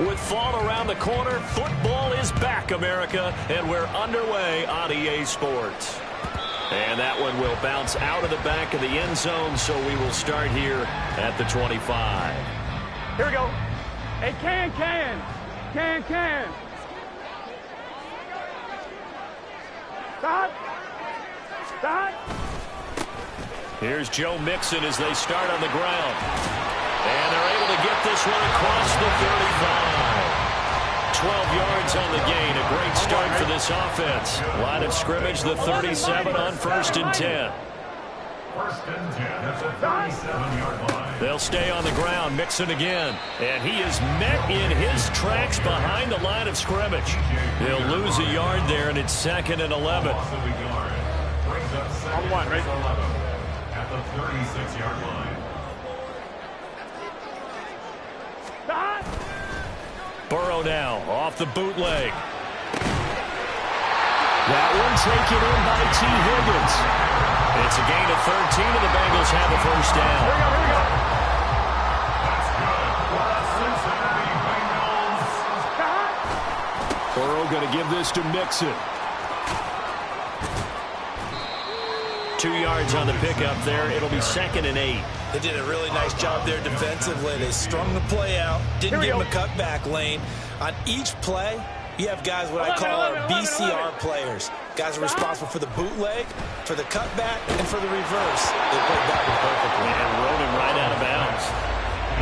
With fall around the corner, football is back, America, and we're underway on EA Sports. And that one will bounce out of the back of the end zone, so we will start here at the 25. Here we go. Hey, can. Stop. Here's Joe Mixon as they start on the ground. And they're able to get this one across the 35. 12 yards on the gain. A great start for this offense. Line of scrimmage, the 37 on 1st and 10. 1st and 10 at the 37-yard line. They'll stay on the ground. Mixon again. And he is met in his tracks behind the line of scrimmage. They'll lose a yard there, and it's 2nd and 11. Brings up 2nd and 11 at the 36-yard line. Burrow now off the bootleg. That one taken in by T. Higgins. It's a gain of 13, and the Bengals have a first down. Here we go. That's good for the Cincinnati Bengals. Burrow going to give this to Mixon. 2 yards on the pickup there. It'll be 2nd and 8. They did a really nice job there defensively. They strung the play out, didn't give him a cutback lane. On each play, you have guys what I call our BCR players. Guys are responsible for the bootleg, for the cutback, and for the reverse. They played that one perfectly. And rode him right out of bounds.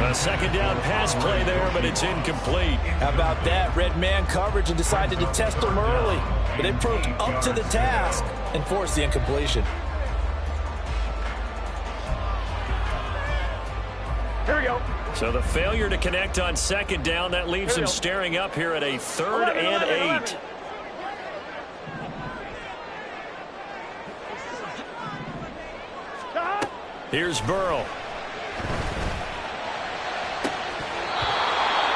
A 2nd down pass play there, but it's incomplete. How about that? Red man coverage and decided to test them early. But they proved up to the task and forced the incompletion. Here we go. So the failure to connect on 2nd down, that leaves him staring up here at a 3rd and 8. Stop. Here's Burrow.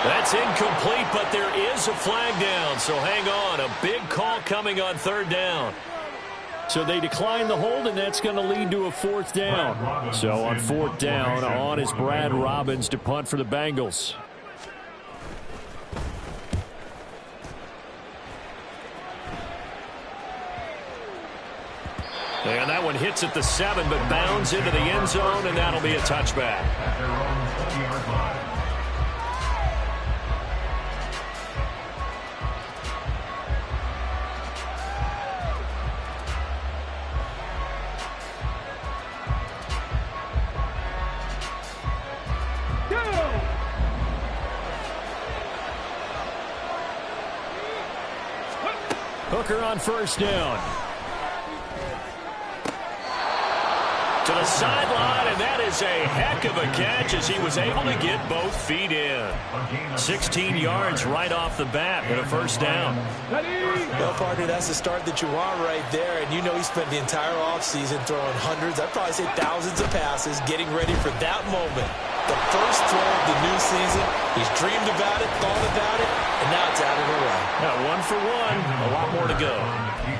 That's incomplete, but there is a flag down, so hang on. A big call coming on 3rd down. So they decline the hold, and that's going to lead to a 4th down. So on 4th down, on is Brad Robbins to punt for the Bengals. And that one hits at the 7, but bounds into the end zone, and that'll be a touchback. At their own 20-yard line. Hooker on 1st down. To the sideline, and that is a heck of a catch as he was able to get both feet in. 16 yards right off the bat with a 1st down. Well, partner, that's the start that you want right there. And you know he spent the entire offseason throwing hundreds, I'd probably say thousands of passes, getting ready for that moment. The first throw of the new season. He's dreamed about it, thought about it, and now it's out of the way. Now 1 for 1, a lot more to go.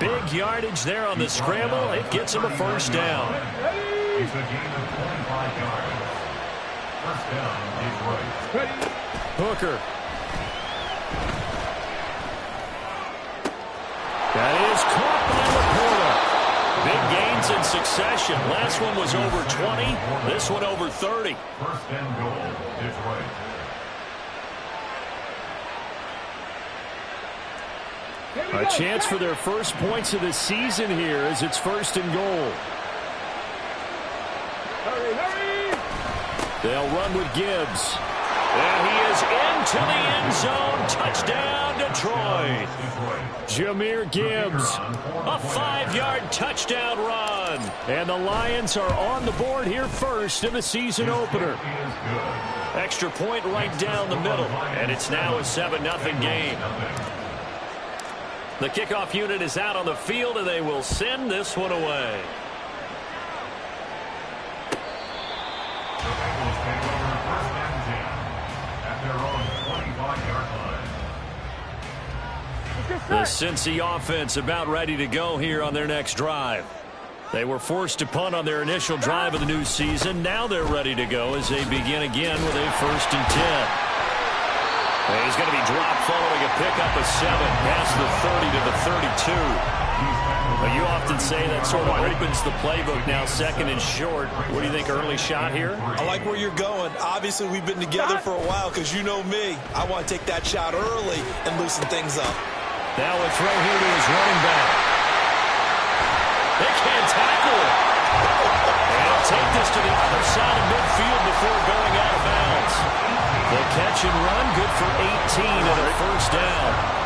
Big yardage there on the scramble. It gets him a 1st down. It's a gain of 25 yards. 1st down, Detroit. Hooker. That is caught by Laporta. Big gains in succession. Last one was over 20. This one over 30. 1st and goal, Detroit. A chance for their first points of the season here as it's 1st and goal. Hurry. They'll run with Gibbs. And he is into the end zone. Touchdown, Detroit. Jahmyr Gibbs. A 5-yard touchdown run. And the Lions are on the board here first in the season opener. Extra point right down the middle. And it's now a 7-0 game. The kickoff unit is out on the field, and they will send this one away. The Bengals take over 1st and 10 at their own 25-yard line. The Cincy offense about ready to go here on their next drive. They were forced to punt on their initial drive of the new season. Now they're ready to go as they begin again with a 1st and 10. And he's going to be dropped following a pickup of 7 past the 30 to the 32. But you often say that sort of opens the playbook now, second and short. What do you think, early shot here? I like where you're going. Obviously, we've been together for a while because you know me. I want to take that shot early and loosen things up. Now a throw here to his running back. They can't tackle it. And he'll take this to the other side of midfield before going out of bounds. The catch and run, good for 18 and a first down.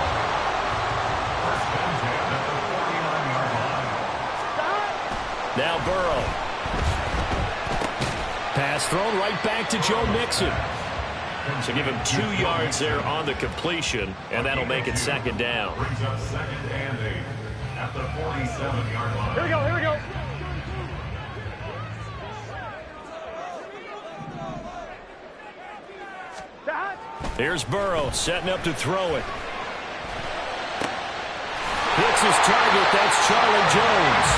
Now Burrow. Pass thrown right back to Joe Mixon. So give him 2 yards there on the completion, and that'll make it second down. Brings up second and 8 at the 47-yard line. Here we go, here we go. Here's Burrow setting up to throw it. Hits his target. That's Charlie Jones.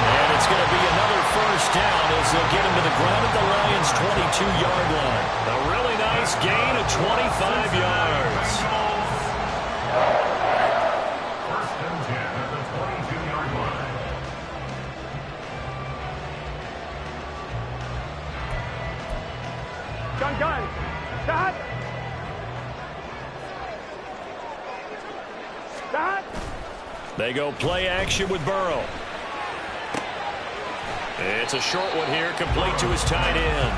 And it's going to be another first down as they'll get him to the ground at the Lions' 22-yard line. A really nice gain of 25 yards. First and 10 at the 22-yard line. Gun. Stop. They go play action with Burrow. It's a short one here, complete to his tight end.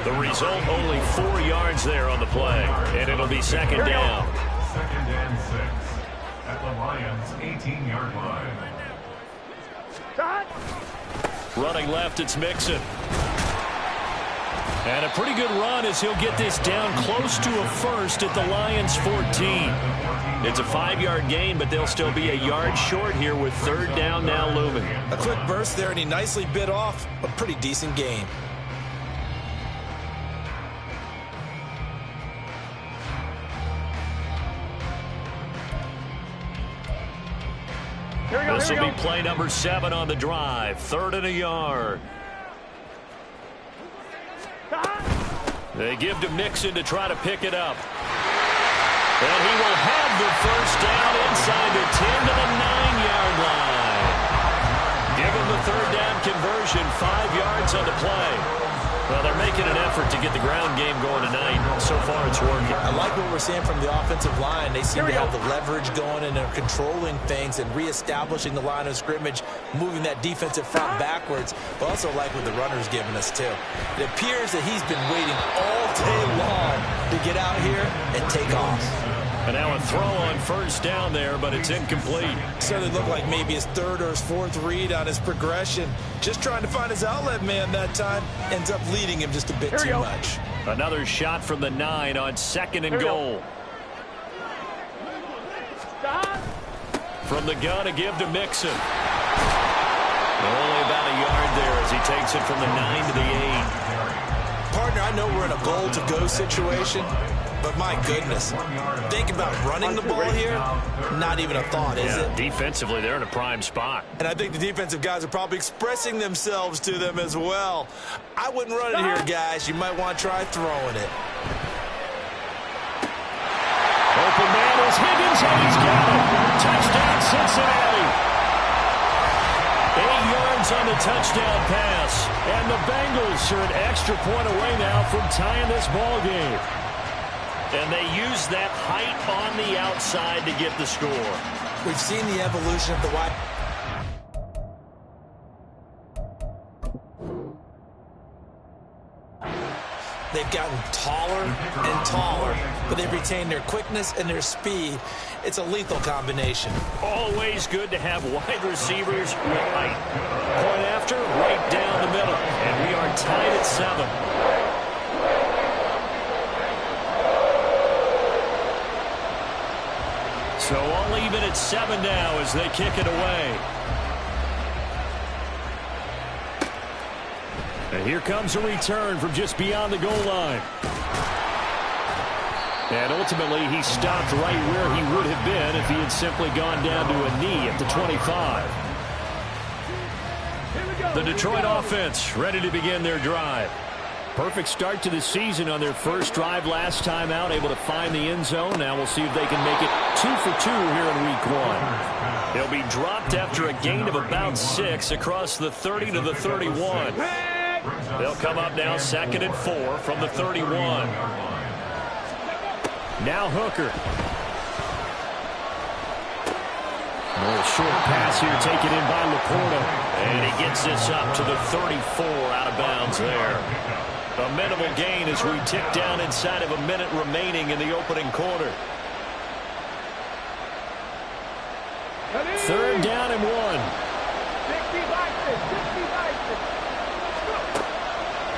The result, only 4 yards there on the play, and it'll be second down. Second and 6 at the Lions' 18-yard line. Running left, it's Mixon. And a pretty good run as he'll get this down close to a first at the Lions' 14. It's a 5-yard gain, but they'll still be a yard short here with third down now looming. A quick burst there, and he nicely bit off a pretty decent gain. This will be play number 7 on the drive. 3rd and a yard. They give to Mixon to try to pick it up. And he will have the first down inside the 10 to the 9-yard line. Give him the third down conversion, 5 yards on the play. Well, they're making an effort to get the ground game going tonight. So far, it's working. I like what we're seeing from the offensive line. They seem to have the leverage going, and they're controlling things and reestablishing the line of scrimmage, moving that defensive front backwards. But also like what the runner's giving us, too. It appears that he's been waiting all day long to get out here and take off. And now a throw on first down there, but it's incomplete. Certainly looked like maybe his 3rd or his 4th read on his progression. Just trying to find his outlet man that time. Ends up leading him just a bit too much. Another shot from the 9 on 2nd and goal. From the gun, a give to Mixon. Only about a yard there as he takes it from the 9 to the 8. Partner, I know we're in a goal-to-go situation, but my goodness, think about running the ball here. Not even a thought, is it? Defensively, they're in a prime spot. And I think the defensive guys are probably expressing themselves to them as well. I wouldn't run it here, guys. You might want to try throwing it. Open man is Higgins, and he's got it. Touchdown, Cincinnati. 8 yards on the touchdown pass. And the Bengals are an extra point away now from tying this ball game. And they use that height on the outside to get the score. We've seen the evolution of the wide. They've gotten taller and taller, but they've retained their quickness and their speed. It's a lethal combination. Always good to have wide receivers with height. Point after, right down the middle. And we are tied at 7. So all even at 7 now as they kick it away. And here comes a return from just beyond the goal line. And ultimately, he stopped right where he would have been if he had simply gone down to a knee at the 25. The Detroit offense ready to begin their drive. Perfect start to the season on their first drive last time out, able to find the end zone. Now we'll see if they can make it 2 for 2 here in week 1. He'll be dropped after a gain of about 6 across the 30 to the 31. They'll come up now 2nd and 4 from the 31. Now Hooker. A short pass here taken in by Laporta. And he gets this up to the 34 out of bounds there. A minimal gain as we tick down inside of a minute remaining in the opening quarter. 3rd down and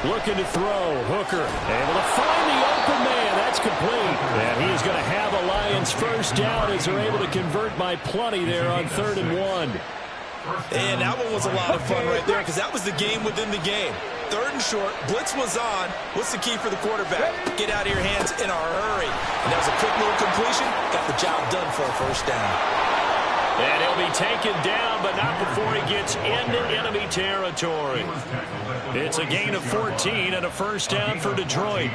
1. Looking to throw. Hooker able to find the open man. That's complete. And he is going to have a Lions first down as they're able to convert by plenty there on 3rd and 1. And that one was a lot of fun right there because that was the game within the game. 3rd and short. Blitz was on. What's the key for the quarterback? Get out of your hands in a hurry. And that was a quick little completion. Got the job done for a first down. And he'll be taken down, but not before he gets into enemy territory. It's a gain of 14 and a first down for Detroit.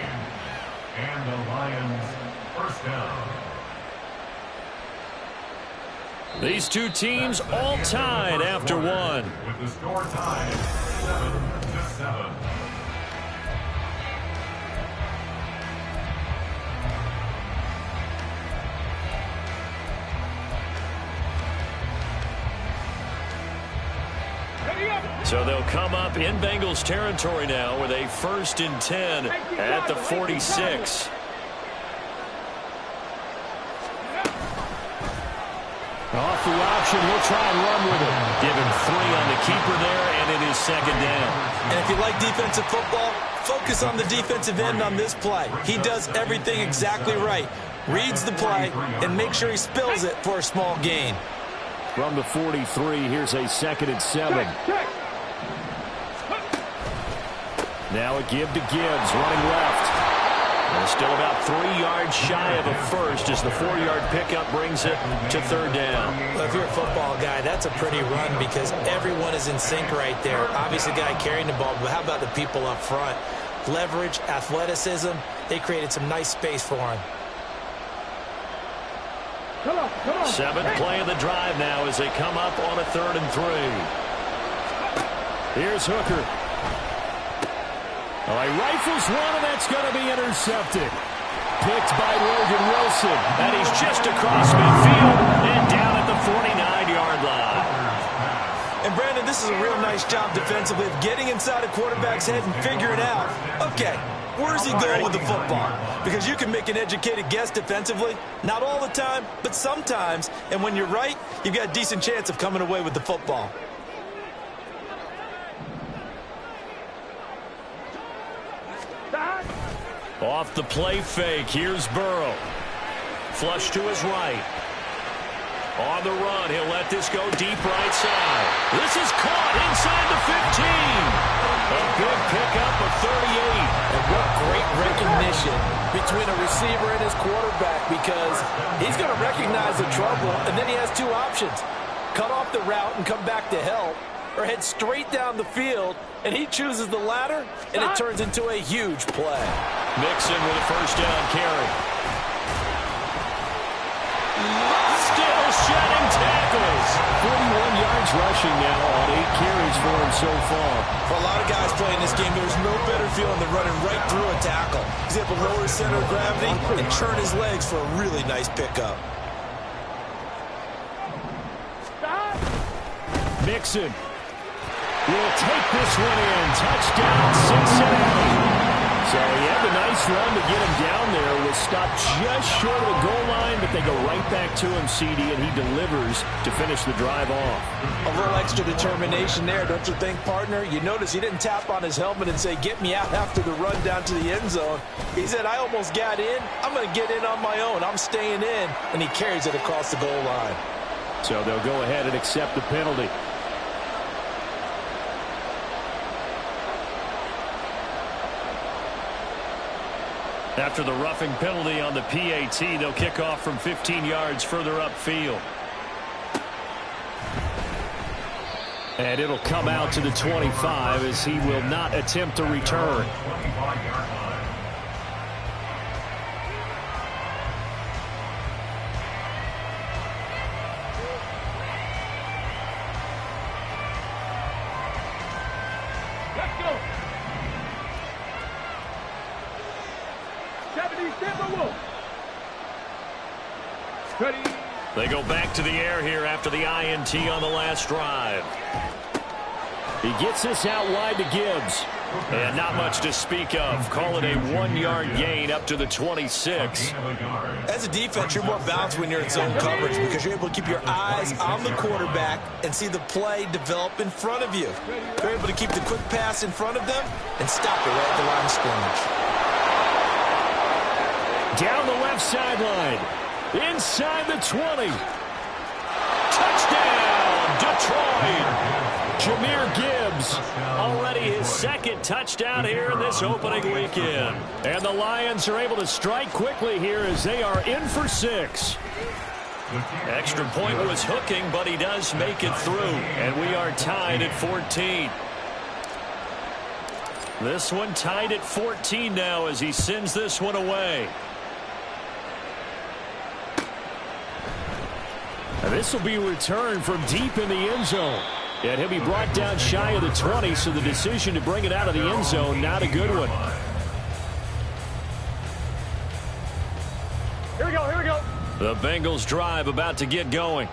And the Lions first down. These two teams all tied after 1. With the score tied 7-7. So they'll come up in Bengals territory now with a 1st and 10 at the 46. Off the option, he'll try and run with it. Give him 3 on the keeper there, and it is 2nd down. And if you like defensive football, focus on the defensive end on this play. He does everything exactly right. Reads the play and make sure he spills it for a small gain. From the 43, here's a 2nd and 7. Now a give to Gibbs, running left. And still about 3 yards shy of a first as the 4-yard pickup brings it to 3rd down. Well, if you're a football guy, that's a pretty run because everyone is in sync right there. Obviously, the guy carrying the ball, but how about the people up front? Leverage, athleticism, they created some nice space for him. 7th play of the drive now as they come up on a 3rd and 3. Here's Hooker. Oh, he rifles one, and that's going to be intercepted. Picked by Logan Wilson. And he's just across midfield and down at the 49-yard line. And, Brandon, this is a real nice job defensively of getting inside a quarterback's head and figuring out, okay, where's he going with the football? Because you can make an educated guess defensively. Not all the time, but sometimes. And when you're right, you've got a decent chance of coming away with the football. Off the play fake, here's Burrow. Flush to his right. On the run, he'll let this go deep right side. This is caught inside the 15. A big pickup of 38. And what great recognition between a receiver and his quarterback, because he's going to recognize the trouble, and then he has 2 options. Cut off the route and come back to help, or head straight down the field, and he chooses the latter, and it turns into a huge play. Mixon with a first down carry. Still shedding tackles. 41 yards rushing now on 8 carries for him so far. For a lot of guys playing this game, there's no better feeling than running right through a tackle. He's able to lower his center of gravity and turn his legs for a really nice pickup. Mixon will take this one in. Touchdown, Cincinnati. So he had a nice run to get him down there. Was stopped just short of the goal line, but they go right back to him, CD, and he delivers to finish the drive off. A little extra determination there, don't you think, partner? You notice he didn't tap on his helmet and say, get me out after the run down to the end zone. He said, I almost got in. I'm going to get in on my own. I'm staying in. And he carries it across the goal line. So they'll go ahead and accept the penalty. After the roughing penalty on the PAT, they'll kick off from 15 yards further upfield. And it'll come out to the 25 as he will not attempt to return. Let's go. 70 Timberwolves. Ready. They go back to the air here after the INT on the last drive. He gets this out wide to Gibbs. And not much to speak of. Call it a 1-yard gain up to the 26. As a defense, you're more balanced when you're in zone coverage because you're able to keep your eyes on the quarterback and see the play develop in front of you. You're able to keep the quick pass in front of them and stop it right at the line of scrimmage. Down the left sideline. Inside the 20. Touchdown, Detroit. Jahmyr Gibbs, already his second touchdown here in this opening weekend. And the Lions are able to strike quickly here as they are in for 6. Extra point was hooking, but he does make it through. And we are tied at 14. This one tied at 14 now as he sends this one away. And this will be returned from deep in the end zone. And he'll be brought down shy of the 20, so the decision to bring it out of the end zone, not a good one. Here we go, here we go. The Bengals drive about to get going.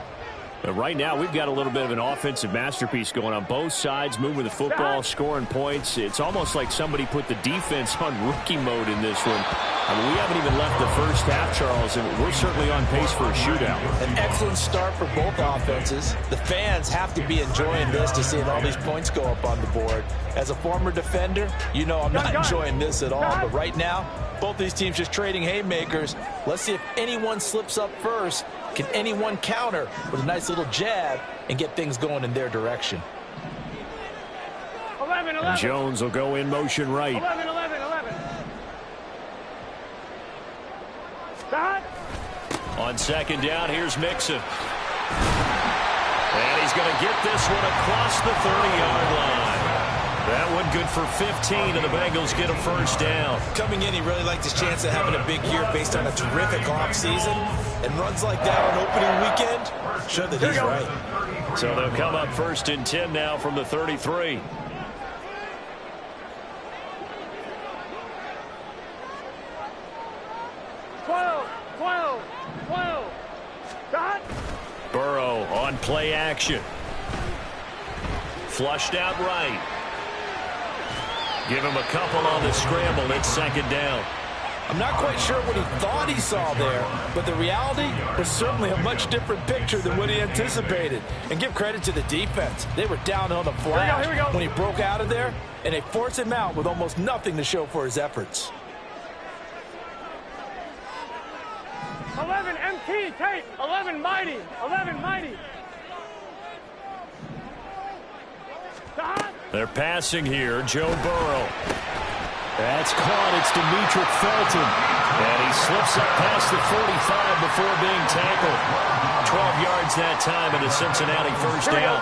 But right now, we've got a little bit of an offensive masterpiece going on both sides, moving the football, scoring points. It's almost like somebody put the defense on rookie mode in this one. I mean, we haven't even left the first half, Charles, and we're certainly on pace for a shootout. An excellent start for both offenses. The fans have to be enjoying this to see all these points go up on the board. As a former defender, you know I'm not enjoying this at all. But right now, both these teams just trading haymakers. Let's see if anyone slips up first. Can anyone counter with a nice little jab and get things going in their direction? 11. And Jones will go in motion right. 11. Stop. On second down, here's Mixon. And he's going to get this one across the 30-yard line. That one good for 15, and the Bengals get a first down. Coming in, he really liked his chance of having a big year based on a terrific offseason. And runs like that on opening weekend show that he's right. So they'll come up first and 10 now from the 33. Burrow on play action. Flushed out right. Give him a couple on the scramble. It's second down. I'm not quite sure what he thought he saw there, but the reality was certainly a much different picture than what he anticipated. And give credit to the defense. They were down on the flash when he broke out of there, and they forced him out with almost nothing to show for his efforts. 11 MT tape. 11 mighty. 11 mighty. Stop. They're passing here. Joe Burrow. That's caught. It's Demetric Felton. And he slips up past the 45 before being tackled. 12 yards that time and a Cincinnati first down.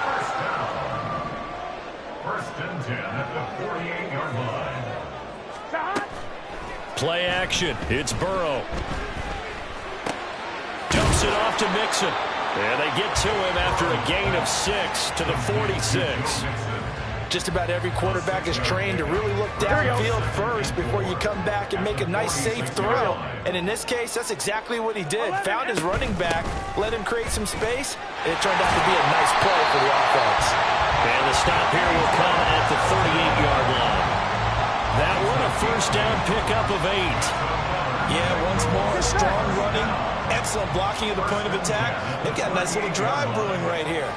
First and 10 at the 48-yard line. Stop. Play action. It's Burrow. Dumps it off to Mixon. And they get to him after a gain of 6 to the 46. Just about every quarterback is trained to really look downfield first before you come back and make a nice, safe throw. And in this case, that's exactly what he did. Found his running back, let him create some space, and it turned out to be a nice play for the offense. And the stop here will come at the 38-yard line. That one a first down pickup of 8. Yeah, once more, strong running, excellent blocking at the point of attack. They've got a nice little drive brewing right here.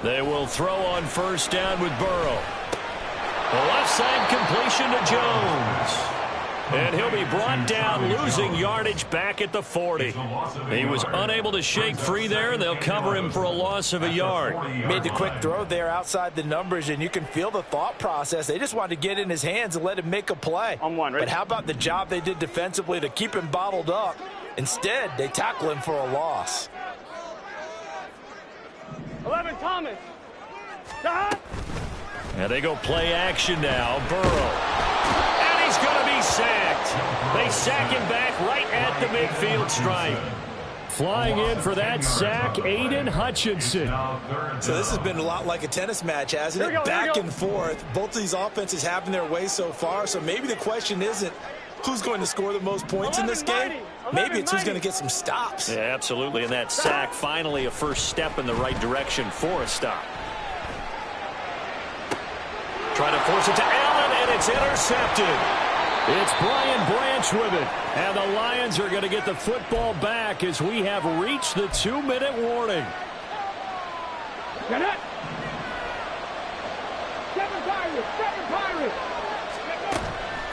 They will throw on first down with Burrow. The left side completion to Jones. And he'll be brought down, losing yardage back at the 40. He was unable to shake free there. They'll cover him for a loss of a yard. Made the quick throw there outside the numbers, and you can feel the thought process. They just wanted to get in his hands and let him make a play. On one, right? But how about the job they did defensively to keep him bottled up? Instead, they tackle him for a loss. 11. Thomas. The hot. And they go play action now. Burrow. And he's going to be sacked. They sack him back right at the midfield stripe. Flying in for that sack, Aiden Hutchinson. So this has been a lot like a tennis match, hasn't it? Back and forth. Both of these offenses having their way so far. So maybe the question isn't who's going to score the most points in this game. Maybe it's who's going to get some stops. Yeah, absolutely. And that sack, finally a first step in the right direction for a stop. Trying to force it to Allen, and it's intercepted. It's Brian Branch with it. And the Lions are going to get the football back as we have reached the 2-minute warning. Get it. Seven Pirates.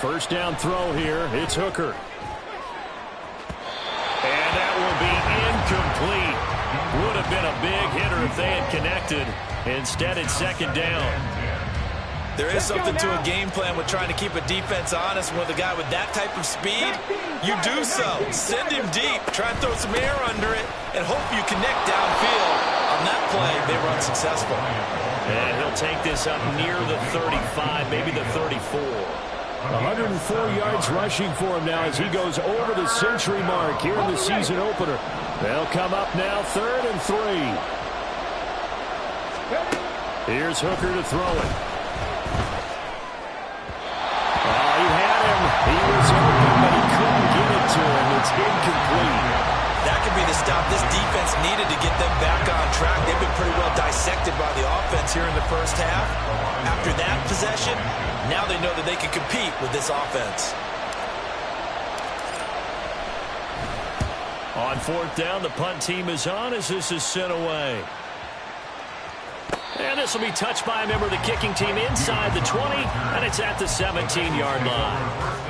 First down throw here. It's Hooker. And that will be incomplete. Would have been a big hitter if they had connected. Instead, it's second down. There is something to a game plan with trying to keep a defense honest. With a guy with that type of speed, you do so. Send him deep. Try and throw some air under it and hope you connect downfield. On that play, they were unsuccessful. And he'll take this up near the 35, maybe the 34. 104 yards rushing for him now as he goes over the century mark here in the season opener. They'll come up now 3rd and 3. Here's Hooker to throw it. He was open, but he couldn't get it to him. It's incomplete. That could be the stop this defense needed to get them back on track. They've been pretty well dissected by the offense here in the first half. After that possession, now they know that they can compete with this offense. On 4th down, the punt team is on as this is sent away. And this will be touched by a member of the kicking team inside the 20, and it's at the 17-yard line.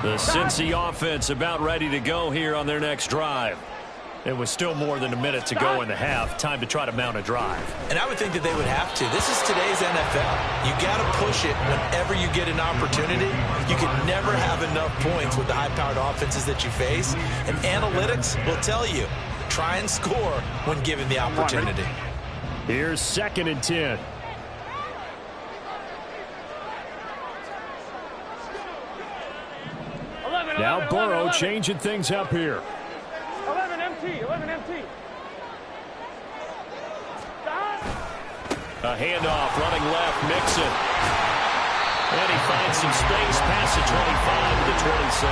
The Cincy offense about ready to go here on their next drive. It was still more than a minute to go in the half. Time to try to mount a drive. And I would think that they would have to. This is today's NFL. You got to push it whenever you get an opportunity. You can never have enough points with the high-powered offenses that you face. And analytics will tell you, try and score when given the opportunity. Here's 2nd and 10. Now Burrow changing things up here. 11 MT. A handoff, running left, Mixon. And he finds some space past the 25 to the 27.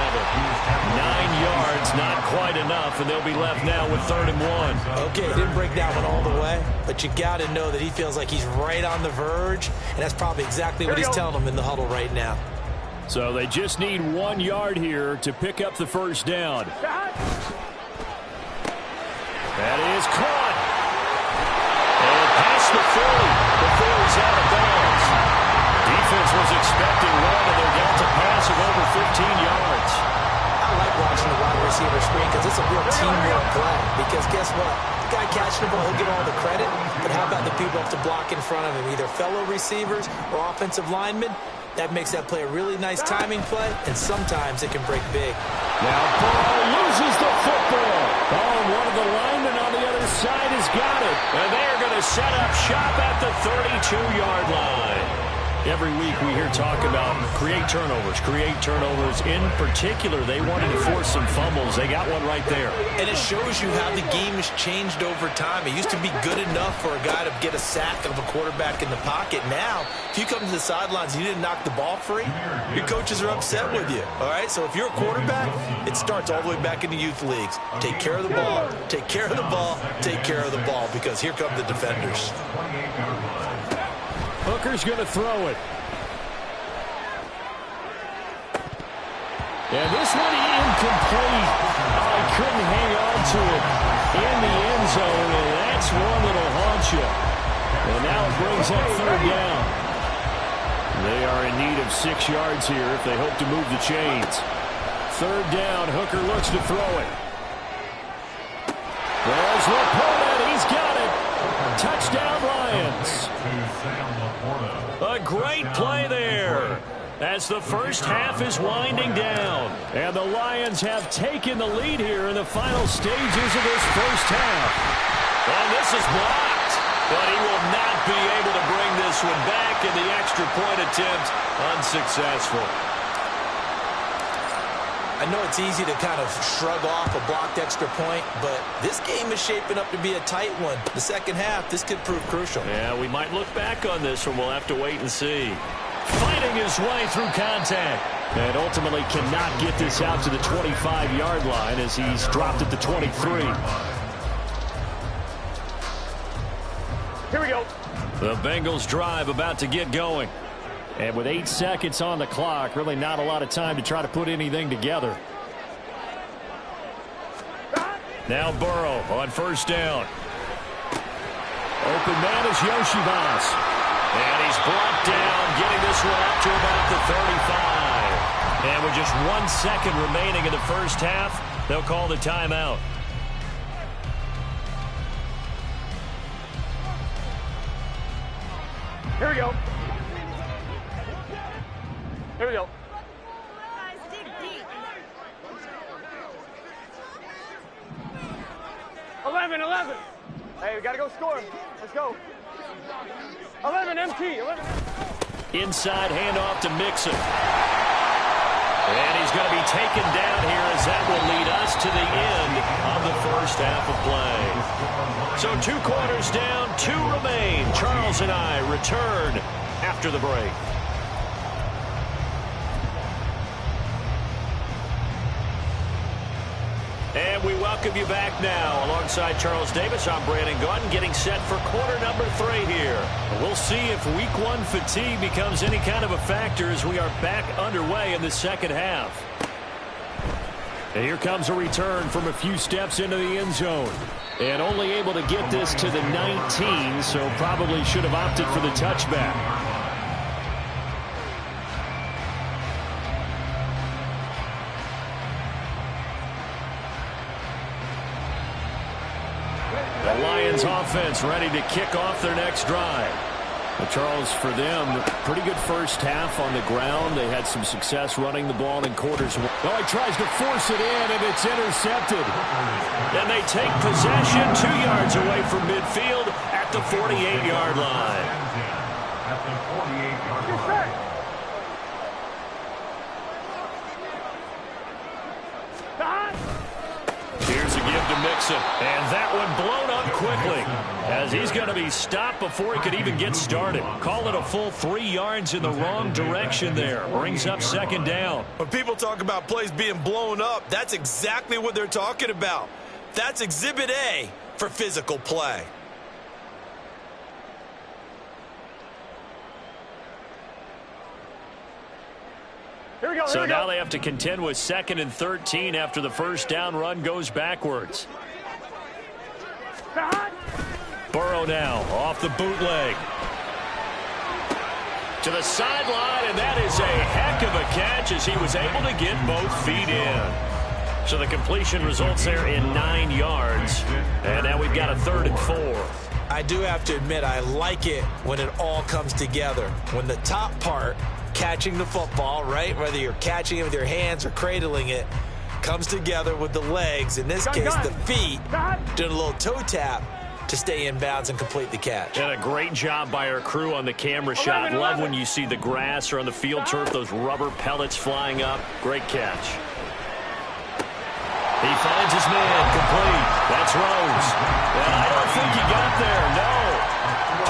9 yards, not quite enough, and they'll be left now with 3rd and 1. Okay, didn't break that one all the way, but you got to know that he feels like he's right on the verge, and that's probably exactly what he's telling them in the huddle right now. So they just need 1 yard here to pick up the first down. That is caught. And past the 40 before he's out of bounds. Defense was expecting one, and they're down to pass of over 15 yards. I like watching the wide receiver screen because it's a real teamwork play. Because guess what? The guy catching the ball, he'll get all the credit. But how about the people who have to block in front of him, either fellow receivers or offensive linemen? That makes that play a really nice timing play, and sometimes it can break big. Now Burrow loses the football. Oh, one of the linemen on the other side has got it. And they are going to set up shop at the 32-yard line. Every week we hear talk about create turnovers. In particular, they wanted to force some fumbles. They got one right there. And it shows you how the game has changed over time. It used to be good enough for a guy to get a sack of a quarterback in the pocket. Now, if you come to the sidelines and you didn't knock the ball free, your coaches are upset with you. All right? So if you're a quarterback, it starts all the way back in the youth leagues. Take care of the ball, take care of the ball, take care of the ball, because here come the defenders. Hooker's going to throw it. And this one incomplete. Oh, he couldn't hang on to it in the end zone, and that's one that'll haunt you. And now it brings up 3rd down. They are in need of 6 yards here if they hope to move the chains. 3rd down, Hooker looks to throw it. There's Laporta, he's got it. Touchdown, Lions. A great play there as the first half is winding down. And the Lions have taken the lead here in the final stages of this first half. And this is blocked. But he will not be able to bring this one back, and the extra point attempt unsuccessful. I know it's easy to kind of shrug off a blocked extra point, but this game is shaping up to be a tight one. The second half, this could prove crucial. Yeah, we might look back on this one. We'll have to wait and see. Fighting his way through contact. And ultimately cannot get this out to the 25-yard line as he's dropped at the 23. Here we go. The Bengals drive about to get going. And with 8 seconds on the clock, really not a lot of time to try to put anything together. Now Burrow on first down. Open man is Yoshibas. And he's brought down, getting this one up to about the 35. And with just 1 second remaining in the first half, they'll call the timeout. Here we go. Here we go. Guys, dig deep. 11. Hey, we got to go score. Let's go. 11 MT. 11. Inside handoff to Mixon. And he's going to be taken down here as that will lead us to the end of the first half of play. So 2 quarters down, 2 remain. Charles and I return after the break. And we welcome you back now. Alongside Charles Davis, I'm Brandon Gunn, getting set for quarter number 3 here. We'll see if week 1 fatigue becomes any kind of a factor as we are back underway in the second half. And here comes a return from a few steps into the end zone. And only able to get this to the 19, so probably should have opted for the touchback. The Lions offense ready to kick off their next drive. But Charles, for them, pretty good first half on the ground. They had some success running the ball in quarters. Oh, he tries to force it in, and it's intercepted. Then they take possession 2 yards away from midfield at the 48-yard line. At the 48-yard line. Here's a give to Mixon, and that one blown up quickly as he's going to be stopped before he could even get started. Call it a full 3 yards in the wrong direction there. Brings up second down. When people talk about plays being blown up, that's exactly what they're talking about. That's Exhibit A for physical play. Here we go. So now they have to contend with 2nd and 13 after the first down run goes backwards. Burrow now off the bootleg. To the sideline, and that is a heck of a catch as he was able to get both feet in. So the completion results there in 9 yards. And now we've got a 3rd and 4. I do have to admit, I like it when it all comes together. When the top part, catching the football, right, whether you're catching it with your hands or cradling it, comes together with the legs, in this case the feet, doing a little toe tap to stay in bounds and complete the catch. And a great job by our crew on the camera shot. Love when you see the grass or on the field turf, those rubber pellets flying up. Great catch. He finds his man, complete. That's Rose. And I don't think he got there, no.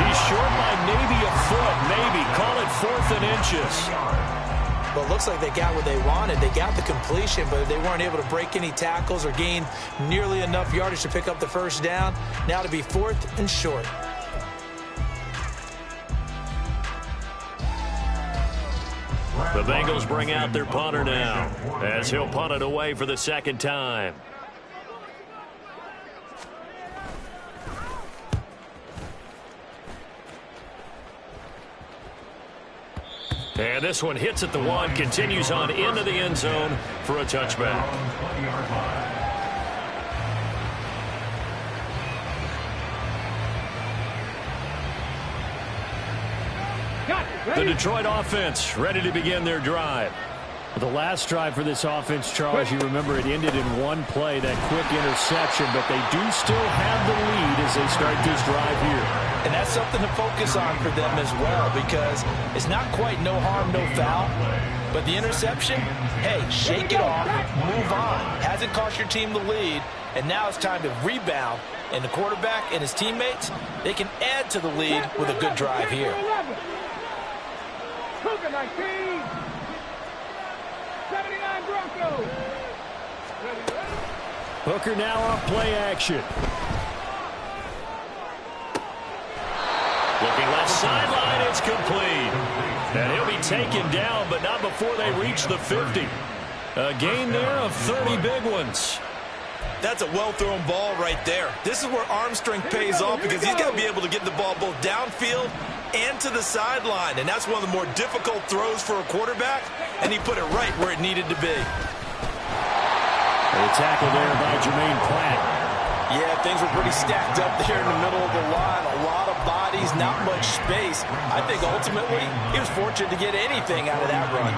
He's short by maybe a foot, maybe. Call it 4th and inches. Well, it looks like they got what they wanted. They got the completion, but they weren't able to break any tackles or gain nearly enough yardage to pick up the first down. Now to be 4th and short. The Bengals bring out their punter now as he'll punt it away for the 2nd time. And this one hits at the 1, continues on into the end zone for a touchback. The Detroit offense ready to begin their drive. The last drive for this offense, Charles, you remember it ended in one play, that quick interception, but they do still have the lead as they start this drive here. And that's something to focus on for them as well, because it's not quite no harm, no foul. But the interception, hey, shake it off, move on. Hasn't cost your team the lead, and now it's time to rebound. And the quarterback and his teammates, they can add to the lead with a good drive here. Cougar 19. 79 Broncos. Hooker now off play action. Looking left sideline, it's complete. And he'll be taken down, but not before they reach the 50. A gain there of 30 big ones. That's a well-thrown ball right there. This is where arm strength pays off, because he's got to be able to get the ball both downfield and to the sideline. And that's one of the more difficult throws for a quarterback, and he put it right where it needed to be. A tackle there by Jermaine Pratt. Yeah, things were pretty stacked up there in the middle of the line. A lot of bodies, not much space. I think ultimately he was fortunate to get anything out of that run.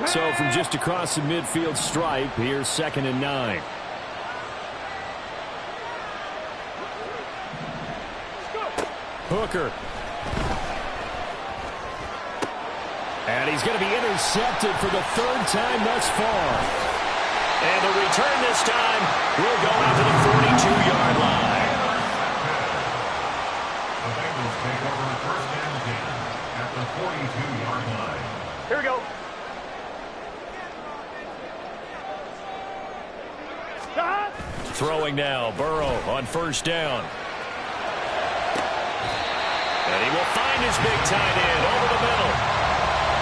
So from just across the midfield stripe, here's 2nd and 9. Hooker. And he's going to be intercepted for the 3rd time thus far. And the return this time will go out to the 42-yard line. The Bengals take over 1st and 10 at the 42-yard line. Here we go. Throwing now, Burrow on 1st down. And he will find his big tight end over the middle.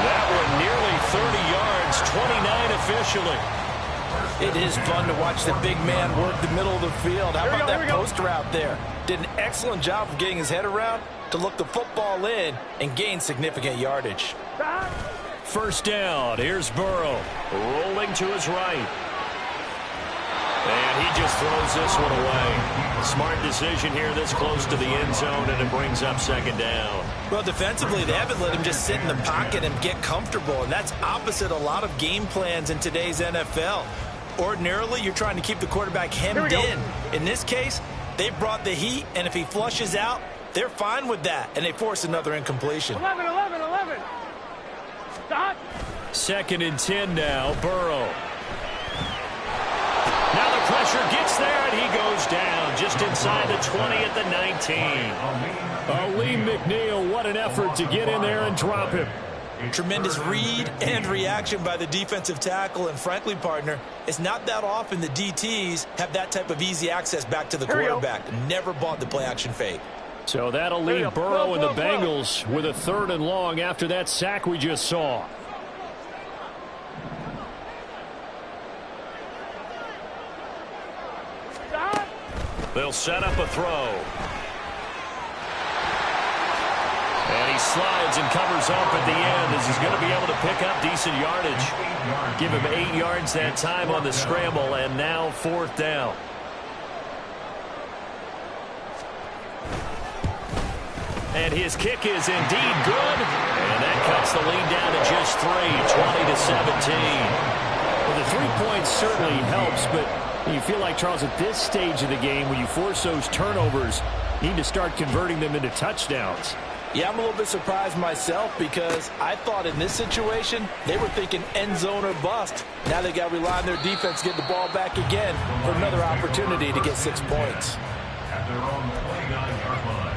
That one nearly 30 yards, 29 officially. It is fun to watch the big man work the middle of the field. How about that post route there? Did an excellent job of getting his head around to look the football in and gain significant yardage. 1st down. Here's Burrow rolling to his right. And he just throws this one away. Smart decision here this close to the end zone, and it brings up 2nd down. Well, defensively, they haven't let him just sit in the pocket and get comfortable, and that's opposite a lot of game plans in today's NFL. Ordinarily, you're trying to keep the quarterback hemmed in. In this case, they brought the heat, and if he flushes out, they're fine with that, and they force another incompletion. 11. Stop. 2nd and 10 now, Burrow. Now the pressure gets there, and he goes down just inside the 20 at the 19. Aleem McNeil, what an effort to get in there and drop him. Tremendous read and reaction by the defensive tackle, and frankly, partner, it's not that often the DTs have that type of easy access back to the quarterback. Never bought the play-action fake. So that'll leave Burrow and the Bengals with a 3rd and long after that sack we just saw. They'll set up a throw. And he slides and covers up at the end as he's going to be able to pick up decent yardage. Give him 8 yards that time on the scramble, and now 4th down. And his kick is indeed good. And that cuts the lead down to just 3, 20-17. Well, the 3 points certainly helps, but you feel like, Charles, at this stage of the game, when you force those turnovers, you need to start converting them into touchdowns. Yeah, I'm a little bit surprised myself, because I thought in this situation they were thinking end zone or bust. Now they got to rely on their defense to get the ball back again for another opportunity to get 6 points. At their own 29-yard line.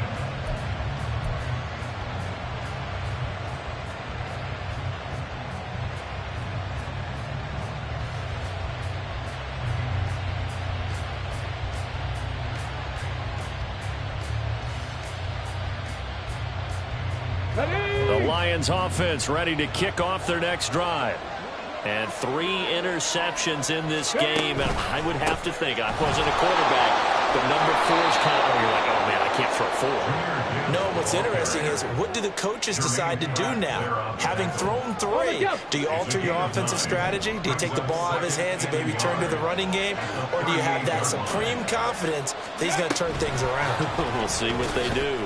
The Lions offense ready to kick off their next drive. And 3 interceptions in this game. And I would have to think, I wasn't a quarterback, but number 4 is kind of, you're like, oh man, I can't throw 4. No, what's interesting is, what do the coaches decide to do now? Having thrown 3, do you alter your offensive strategy? Do you take the ball out of his hands and maybe turn to the running game? Or do you have that supreme confidence that he's going to turn things around? We'll see what they do.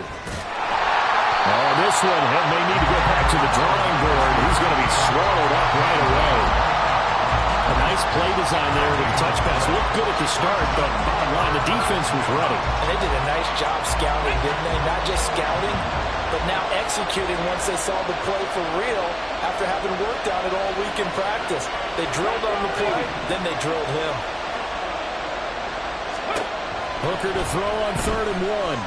Oh, this one may need to go back to the drawing board. He's going to be swallowed up right play design there with the touch pass. Looked good at the start, but bottom line, the defense was ready. And they did a nice job scouting, didn't they? Not just scouting, but now executing once they saw the play for real after having worked on it all week in practice. They drilled on the play, then they drilled him. Hooker to throw on 3rd and 1.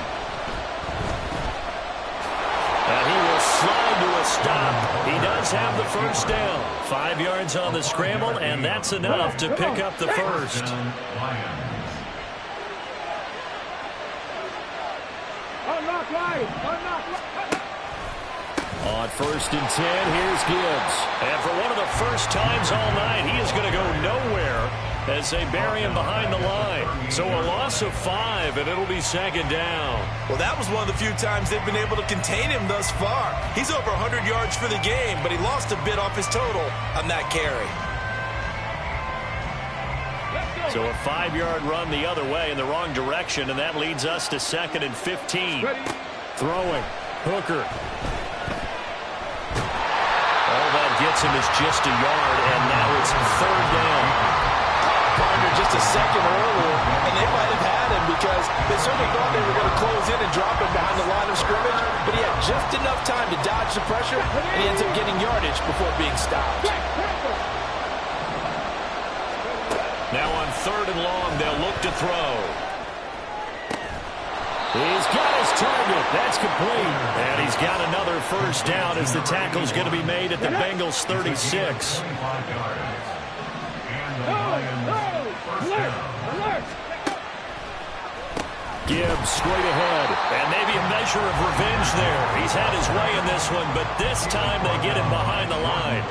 And he will slide to a stop. He does have the first down. 5 yards on the scramble, and that's enough to pick up the first. On 1st and 10, here's Gibbs. And for one of the first times all night, he is going to go nowhere as they bury him behind the line. So a loss of 5, and it'll be 2nd down. Well, that was one of the few times they've been able to contain him thus far. He's over 100 yards for the game, but he lost a bit off his total on that carry. So a 5-yard run the other way in the wrong direction, and that leads us to 2nd and 15. Throwing. Hooker. All that gets him is just a yard, and now it's 3rd down. Partner just a second earlier, and they might have had him because they certainly thought they were going to close in and drop him behind the line of scrimmage, but he had just enough time to dodge the pressure, and he ends up getting yardage before being stopped. Now on 3rd and long, they'll look to throw. He's got his target. That's complete. And he's got another first down as the tackle's going to be made at the Bengals 36. Gibbs straight ahead. And maybe a measure of revenge there. He's had his way in this one, but this time they get him behind the line.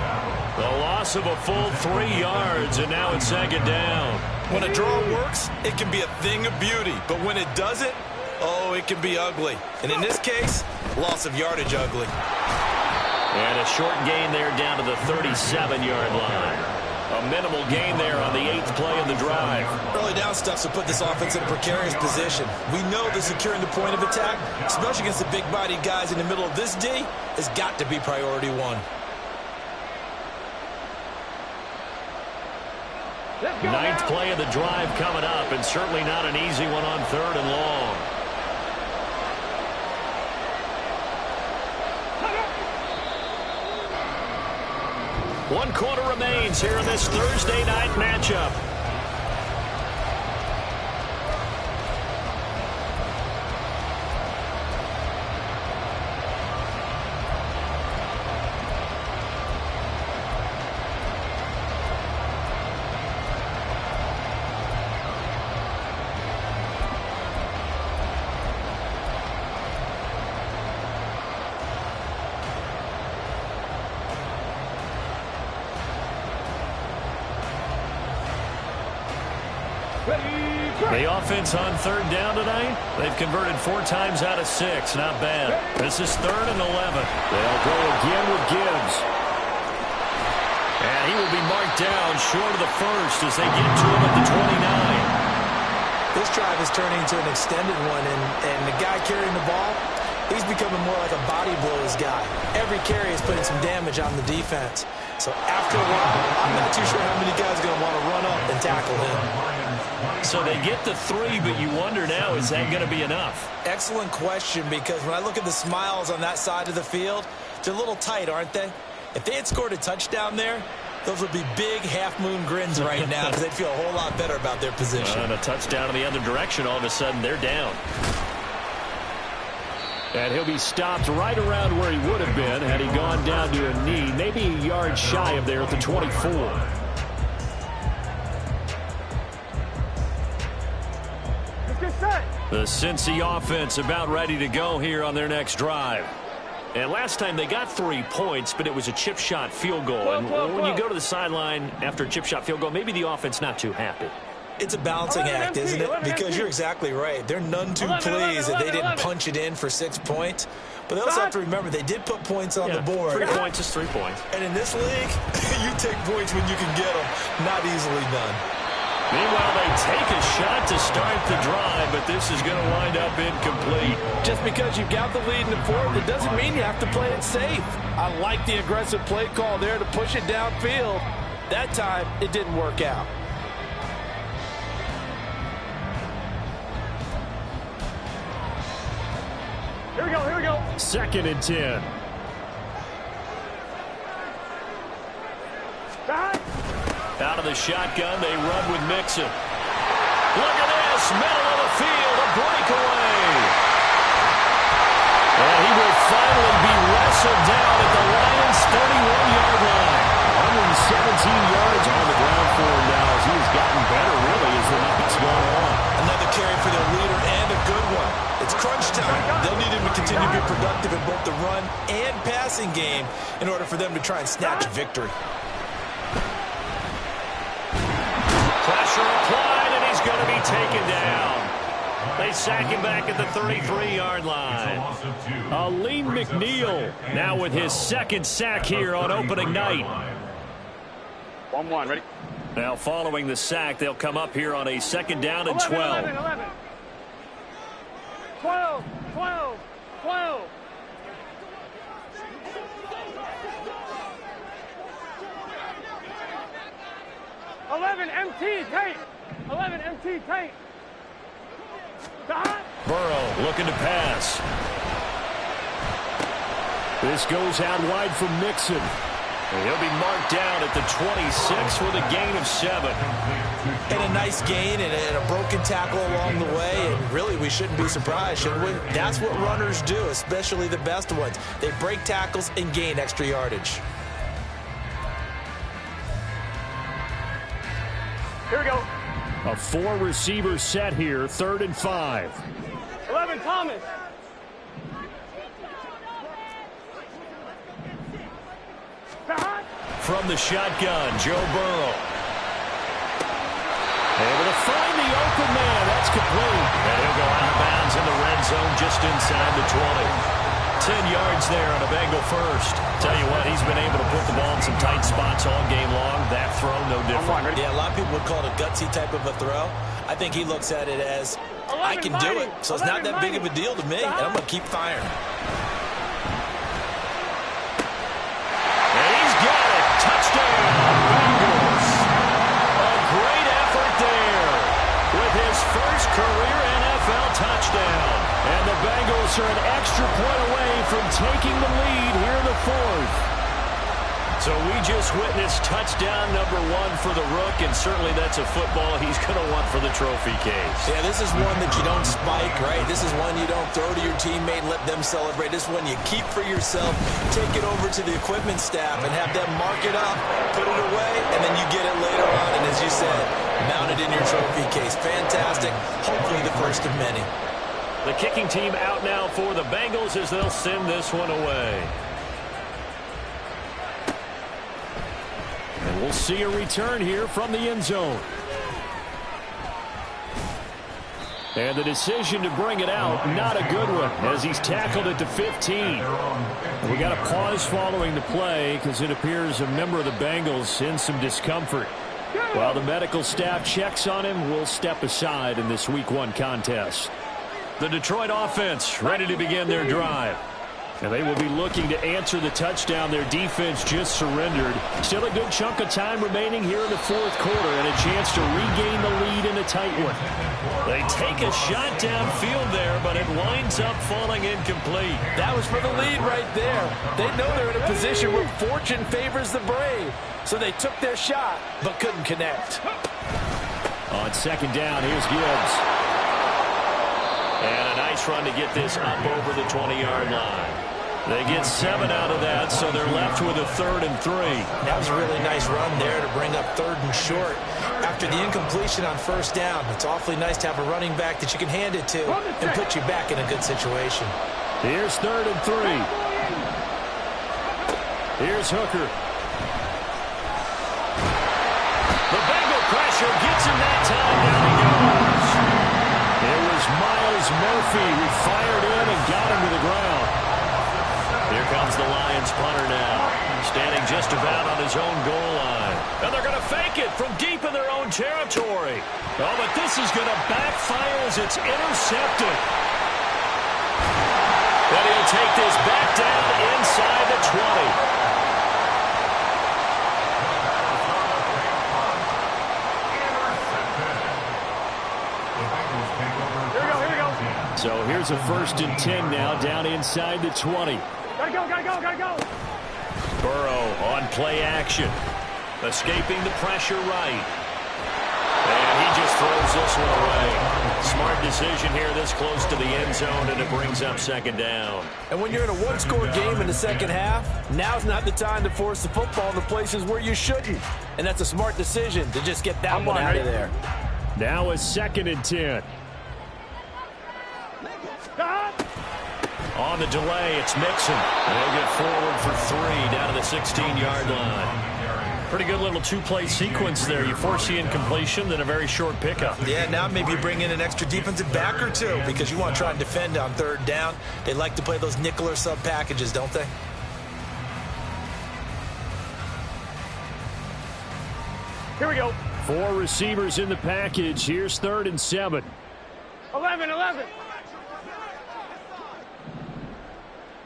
The loss of a full 3 yards, and now it's 2nd down. When a draw works, it can be a thing of beauty. But when it doesn't, oh, it can be ugly. And in this case, loss of yardage ugly. And a short gain there down to the 37-yard line. A minimal gain there on the 8th play of the drive. Early down stuff to put this offense in a precarious position. We know that securing the point of attack, especially against the big-bodied guys in the middle of this D, has got to be priority 1. 9th play of the drive coming up, and certainly not an easy one on 3rd and long. One quarter remains here in this Thursday night matchup. The offense on 3rd down tonight, they've converted 4 times out of 6. Not bad. This is 3rd and 11. They'll go again with Gibbs. And he will be marked down short of the first as they get to him at the 29. This drive is turning into an extended one, and the guy carrying the ball, he's becoming more like a body blows guy. Every carry is putting some damage on the defense. So after a while, I'm not too sure how many guys are going to want to run up and tackle him. So they get the 3, but you wonder now, is that going to be enough? Excellent question, because when I look at the smiles on that side of the field, they're a little tight, aren't they? If they had scored a touchdown there, those would be big half-moon grins right now because they'd feel a whole lot better about their position. And a touchdown in the other direction, all of a sudden they're down. And he'll be stopped right around where he would have been had he gone down to a knee, maybe a yard shy of there at the 24. The Cincy offense about ready to go here on their next drive. And last time they got 3 points, but it was a chip shot field goal. And when you go to the sideline after a chip shot field goal, maybe the offense not too happy. It's a balancing act, isn't it? Because you're exactly right. They're none too pleased that they didn't punch it in for 6 points. But they also have to remember they did put points on the board. 3 points is 3 points. And in this league, you take points when you can get them. Not easily done. Meanwhile, they take a shot to start the drive, but this is going to wind up incomplete. Just because you've got the lead in the 4th, it doesn't mean you have to play it safe. I like the aggressive play call there to push it downfield. That time, it didn't work out. Here we go, here we go. 2nd and 10. Out of the shotgun, they run with Mixon. Look at this, middle of the field, a breakaway. And he will finally be wrestled down at the Lions' 31-yard line. 117 yards on the ground for him now as he has gotten better, really, as the night's gone on. Another carry for their leader and a good one. It's crunch time. They'll need him to continue to be productive in both the run and passing game in order for them to try and snatch victory. Pressure applied, and he's going to be taken down. They sack him back at the 33-yard line. Aleem McNeil now with his 2nd sack here on opening night. 1-1, ready? Now following the sack, they'll come up here on a 2nd down and 12. 11. 12, 12, 12. 11 MT tape. 11 MT tape. Burrow looking to pass. This goes out wide from Mixon. And he'll be marked down at the 26 with a gain of 7. And a nice gain and a broken tackle along the way. And really, we shouldn't be surprised, should we? That's what runners do, especially the best ones. They break tackles and gain extra yardage. Here we go. A 4-receiver set here, 3rd and 5. 11 Thomas. From the shotgun, Joe Burrow. Able to find the open man. That's complete. And he'll go out of bounds in the red zone just inside the 20. 10 yards there on a Bengal first. Tell you what, he's been able to put the ball in some tight spots all game long. That throw, no different. Yeah, a lot of people would call it a gutsy type of a throw. I think he looks at it as, I can do it. So it's not that big of a deal to me, and I'm going to keep firing. And he's got it. Touchdown, Bengals. A great effort there with his first career NFL touchdown. And the Bengals are an extra point away from taking the lead here in the 4th. So we just witnessed touchdown number 1 for the Rook, and certainly that's a football he's going to want for the trophy case. Yeah, this is one that you don't spike, right? This is one you don't throw to your teammate and let them celebrate. This is one you keep for yourself, take it over to the equipment staff and have them mark it up, put it away, and then you get it later on. And as you said, mount it in your trophy case. Fantastic. Hopefully the first of many. The kicking team out now for the Bengals as they'll send this one away. And we'll see a return here from the end zone. And the decision to bring it out, not a good one, as he's tackled at the 15. We got a pause following the play because it appears a member of the Bengals in some discomfort. While the medical staff checks on him, we'll step aside in this Week 1 contest. The Detroit offense ready to begin their drive. And they will be looking to answer the touchdown their defense just surrendered. Still a good chunk of time remaining here in the 4th quarter and a chance to regain the lead in a tight one. They take a shot downfield there, but it winds up falling incomplete. That was for the lead right there. They know they're in a position where fortune favors the brave. So they took their shot, but couldn't connect. On 2nd down, here's Gibbs. And a nice run to get this up over the 20-yard line. They get 7 out of that, so they're left with a 3rd and 3. That was a really nice run there to bring up 3rd and short. After the incompletion on 1st down, it's awfully nice to have a running back that you can hand it to and put you back in a good situation. Here's 3rd and 3. Here's Hooker. The Bengal pressure gets him that time. Down he goes. It was Miles Murphy who fired in and got him to the ground. Here comes the Lions punter now, standing just about on his own goal line. And they're going to fake it from deep in their own territory. Oh, but this is going to backfire as it's intercepted. And he'll take this back down inside the 20. Here's a 1st and 10 now, down inside the 20. Gotta go, gotta go, gotta go. Burrow on play action. Escaping the pressure right. And he just throws this one away. Smart decision here this close to the end zone, and it brings up 2nd down. And when you're in a one-score game in the second half, now's not the time to force the football in the places where you shouldn't. And that's a smart decision to just get that one out of there. Now a 2nd and 10. On the delay, it's Mixon. They'll get forward for 3 down to the 16-yard line. Pretty good little 2-play sequence there. You force the incompletion, then a very short pickup. Yeah, now maybe bring in an extra defensive back or 2 because you want to try and defend on 3rd down. They like to play those nickel or sub packages, don't they? Here we go. 4 receivers in the package. Here's 3rd and 7. 11, 11.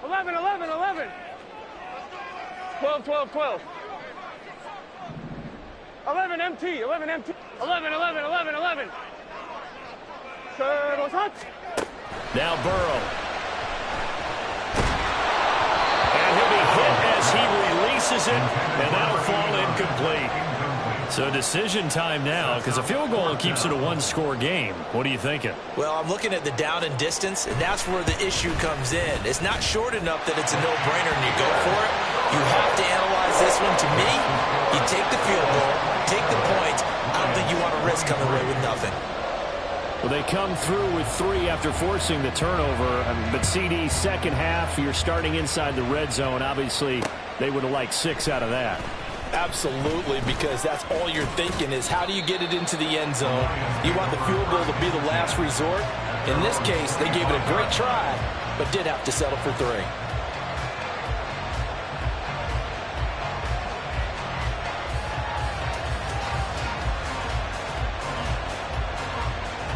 11, 11, 11. 12, 12, 12. 11 MT, 11 MT. 11, 11, 11, 11. Turtles hot. Now Burrow. And he'll be hit as he releases it, and that'll fall incomplete. So decision time now, because a field goal keeps it a 1-score game. What are you thinking? Well, I'm looking at the down and distance, and that's where the issue comes in. It's not short enough that it's a no-brainer and you go for it. You have to analyze this one. To me, you take the field goal, take the points. I don't think you want to risk coming away with nothing. Well, they come through with 3 after forcing the turnover. But CD, second half, you're starting inside the red zone. Obviously, they would have liked 6 out of that. Absolutely, because that's all you're thinking is how do you get it into the end zone? You want the field goal to be the last resort. In this case, they gave it a great try, but did have to settle for 3.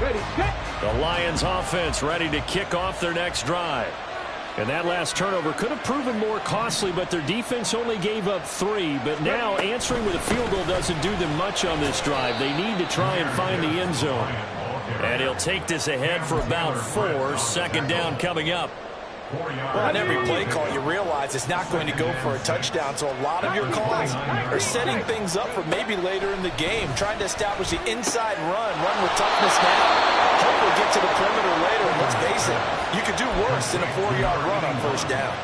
Ready, set. The Lions offense ready to kick off their next drive. And that last turnover could have proven more costly, but their defense only gave up 3. But now answering with a field goal doesn't do them much on this drive. They need to try and find the end zone. And he'll take this ahead for about 4. 2nd down coming up. Well, on every play call, you realize it's not going to go for a touchdown, so a lot of your calls are setting things up for maybe later in the game, trying to establish the inside run with toughness now. Hopefully get to the perimeter later, and let's face it, you could do worse than a 4-yard run on 1st down.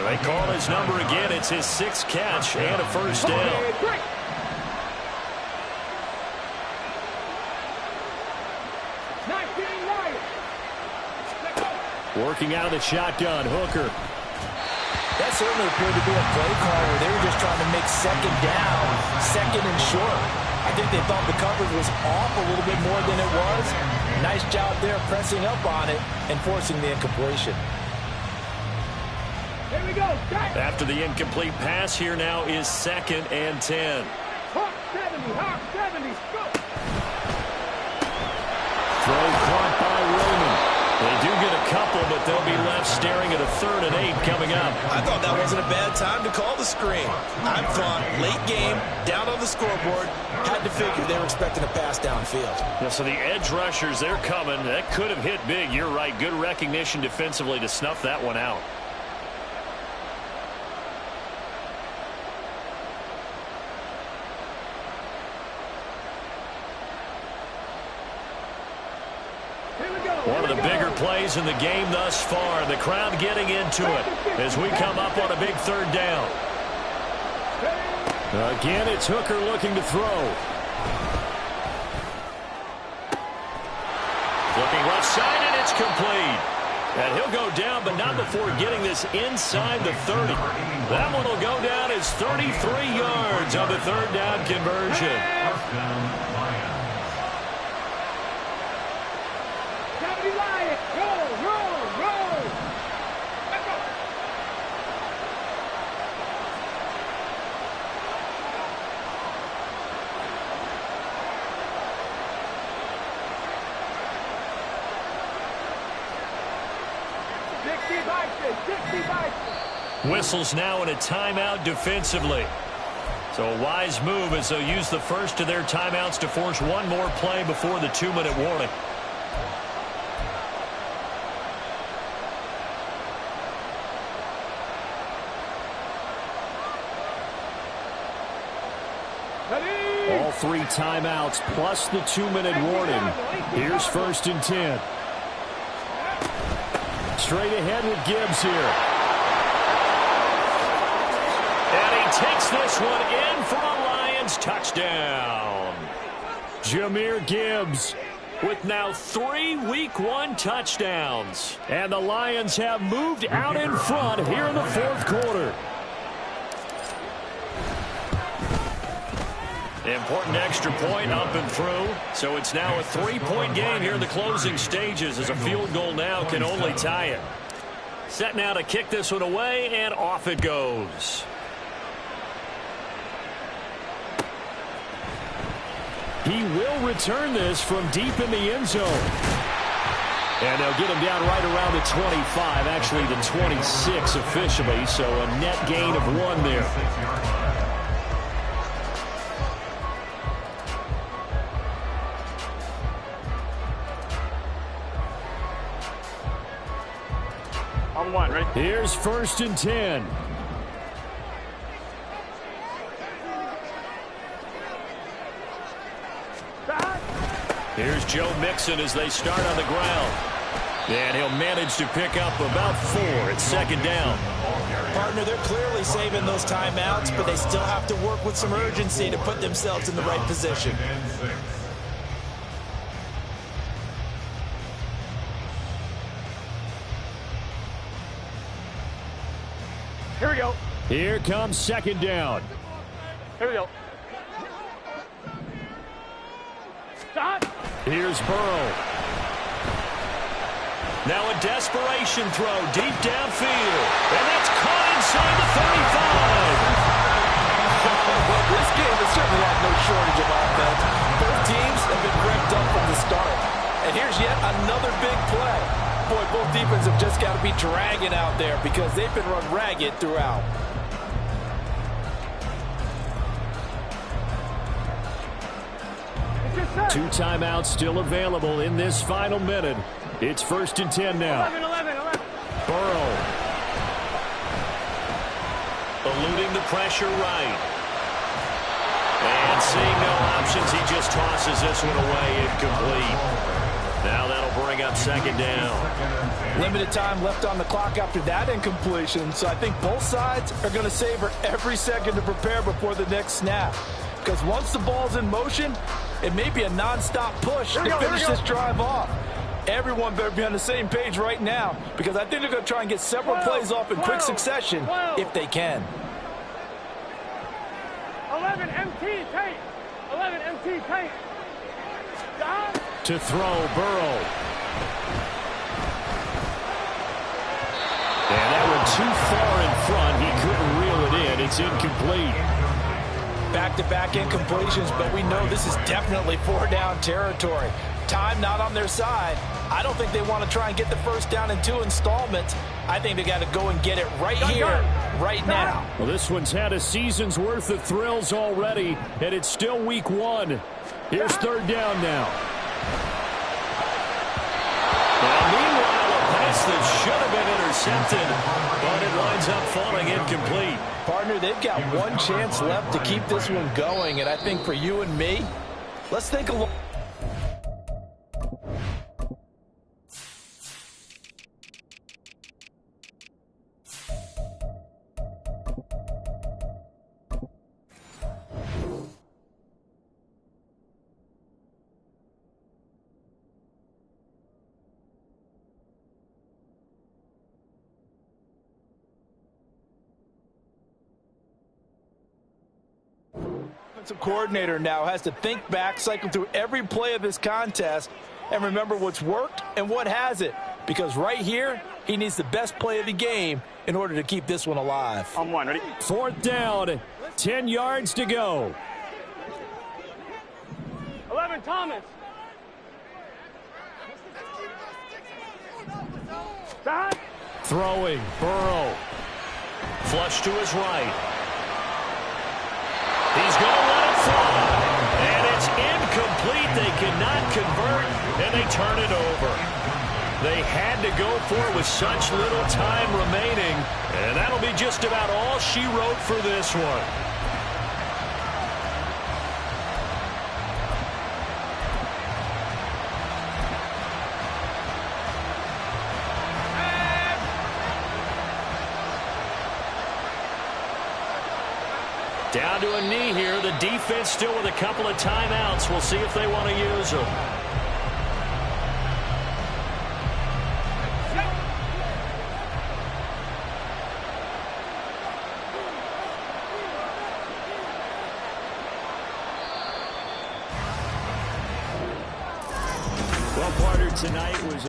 They call his number again. It's his 6th catch and a 1st down. Working out of the shotgun, Hooker. That certainly appeared to be a play call where they were just trying to make 2nd down, 2nd and short. I think they thought the coverage was off a little bit more than it was. Nice job there pressing up on it and forcing the incompletion. Here we go. After the incomplete pass, here now is 2nd and 10. Hawk 70, Hawk 70. Go. Throw caught by Roman. They do get a couple, but they'll be left staring at a 3rd and 8 coming up. I thought that wasn't a bad time to call the screen. I thought late game, down on the scoreboard, had to figure they were expecting a pass downfield. Yeah, so the edge rushers, they're coming. That could have hit big. You're right. Good recognition defensively to snuff that one out. One of the bigger plays in the game thus far. The crowd getting into it as we come up on a big 3rd down. Again, it's Hooker looking to throw. Looking left side, and it's complete. And he'll go down, but not before getting this inside the 30. That one will go down as 33 yards on the 3rd down conversion. Whistles now in a timeout defensively. So a wise move as they'll use the first of their timeouts to force one more play before the 2-minute warning. All 3 timeouts plus the 2-minute warning. Here's 1st and 10. Straight ahead with Gibbs here. And he takes this one in for a Lions touchdown. Jahmyr Gibbs with now 3 Week 1 touchdowns. And the Lions have moved out in front here in the 4th quarter. Important extra point up and through. So it's now a 3-point game here in the closing stages, as a field goal now can only tie it. Set now to kick this one away, and off it goes. He will return this from deep in the end zone. And they'll get him down right around the 25, actually the 26 officially, so a net gain of 1 there. On 1, right? Here's 1st and 10. Here's Joe Mixon as they start on the ground. And he'll manage to pick up about 4 at 2nd down. Partner, they're clearly saving those timeouts, but they still have to work with some urgency to put themselves in the right position. Here we go. Here comes 2nd down. Here we go. Stop. Here's Burrow. Now a desperation throw deep downfield. And that's caught inside the 35. Well, this game has certainly had no shortage of offense. Both teams have been revved up from the start. And here's yet another big play. Boy, both defenses have just got to be dragging out there because they've been run ragged throughout. Two timeouts still available in this final minute. It's 1st and 10 now. 11. Burrow. Eluding the pressure right. And seeing no options, he just tosses this one away incomplete. Now that'll bring up 2nd down. Limited time left on the clock after that incompletion, so I think both sides are going to savor every second to prepare before the next snap. Because once the ball's in motion, it may be a non-stop push to finish this drive off. Everyone better be on the same page right now, because I think they're going to try and get several plays off in quick succession if they can. 11 MT tape. 11 MT tape. Stop. To throw, Burrow. And that one too far in front. He couldn't reel it in. It's incomplete. Back-to-back incompletions, but we know this is definitely 4-down territory. Time not on their side. I don't think they want to try and get the first down in 2 installments. I think they got to go and get it right here, right now. Well, this one's had a season's worth of thrills already, and it's still week 1. Here's 3rd down now. Well, meanwhile, a pass that should have been intercepted, but it winds up falling incomplete. Partner, they've got one chance left to keep this one going, and I think for you and me, let's think a look. Offensive coordinator now has to think back, cycle through every play of this contest, and remember what's worked and what hasn't. Because right here, he needs the best play of the game in order to keep this one alive. On 1, ready? 4th down, 10 yards to go. 11 Thomas. Stop. Throwing, Burrow. Flush to his right. He's going to let it fly. And it's incomplete. They cannot convert, and they turn it over. They had to go for it with such little time remaining, and that'll be just about all she wrote for this one. Down to a knee here. The defense still with a couple of timeouts. We'll see if they want to use them. Well, partner, tonight was